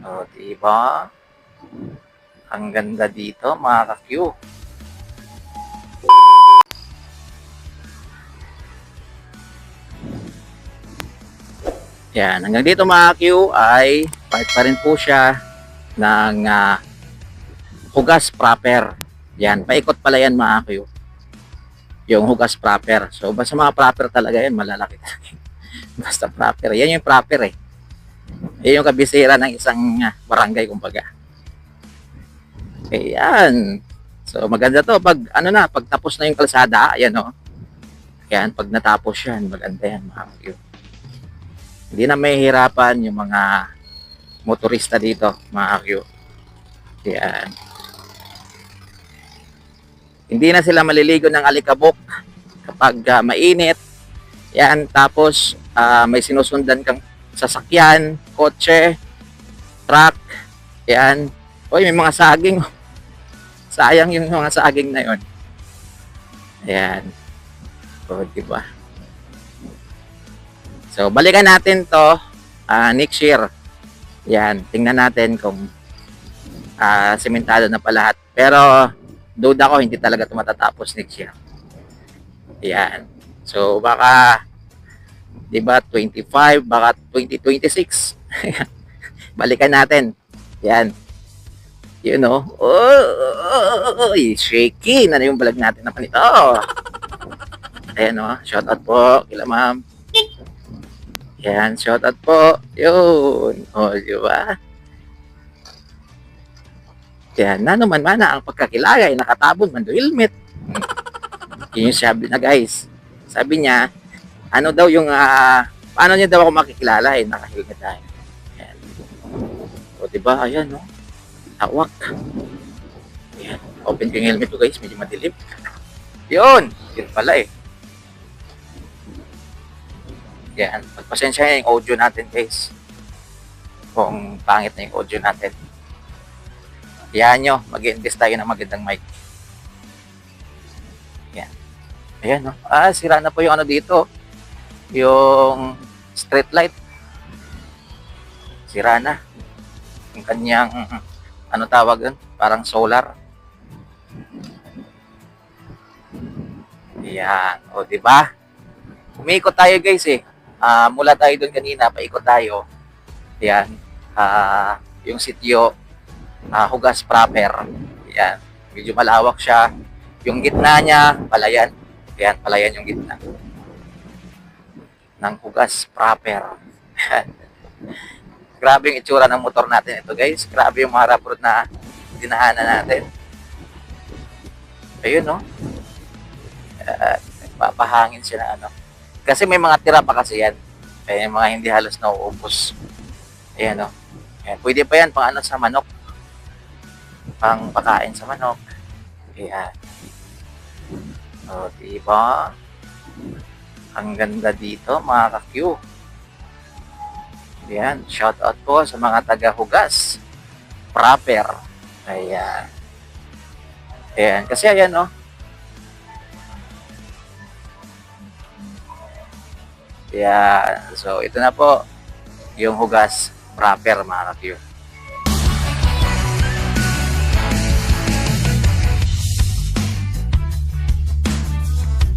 O, diba? Ang ganda dito, mga ka-Q. Yan, hanggang dito mga Q ay part pa rin po siya ng hugas proper. Yan, paikot pala yan mga Q. Yung hugas proper. So, basta mga proper talaga yan, malalaki. Basta proper. Yan yung proper eh. Yan yung kabisira ng isang barangay kumbaga. Ayan. So, maganda to. Pag, pag tapos na yung kalsada, ayan o. Ayan, pag natapos yan, maganda yan mga Q. Hindi na mahihirapan yung mga motorista dito, mga Q. Yan. Hindi na sila maliligo ng alikabok kapag mainit. Yan, tapos may sinusundan kang sasakyan, kotse, truck. Yan. Uy, may mga saging. Sayang yung mga saging na yun. Ayan. O, diba? So, balikan natin to next year. Yan, tingnan natin kung sementado na pa lahat. Pero, duda ko, hindi talaga ito matatapos next year. Yan. So, baka, di ba, 25, baka 2026. Balikan natin. Yan. You know, oh, shaky na yung vlog natin naman ito. Ayan o, shout out po kila ma'am. Yan, shout out po. Yun. O, di ba? Yan, na naman mana ang pagkakilagay, nakatabon man do helmet. Yun yung sabi na guys. Sabi niya, ano daw yung, paano niya daw ako makikilala naka-helmet tayo. Yan. O, di ba? Ayan, no? Hawak. Yan. Open ko yung helmet ko guys, medyo madilim. Yun! Yun pala eh. Yan. Pagpasensya yung audio natin guys. Kung pangit na yung audio natin. Yan nyo, mag-invest tayo ng magandang mic. Yan. Ayan no. Sira na po yung ano dito. Yung street light. Sira na. Yung kanyang ano tawag yun? Parang solar. Yan. O, diba? Umiikot tayo guys eh. Mula tayo doon kanina, paikot tayo. Yan. Yung sitio, hugas proper. Yan. Medyo malawak siya. Yung gitna niya, palayan. Yan, palayan yung gitna. Ng hugas proper. Grabe yung itsura ng motor natin ito guys. Grabe yung mga rough road na dinahanan natin. Ayun no. Nagpapahangin siya na ano. Kasi may mga tira pa kasi yan. Kaya yung mga hindi halos nauubos. Ayan no. Ayan. Pwede pa yan pang ano sa manok. Pang pakain sa manok. Ayan. O diba? Ang ganda dito mga ka-Q. Ayan, shout out po sa mga taga-hugas. Proper. Ayan. Ayan, kasi ayan, no. Ayan, so ito na po yung hugas proper mga ka-Q.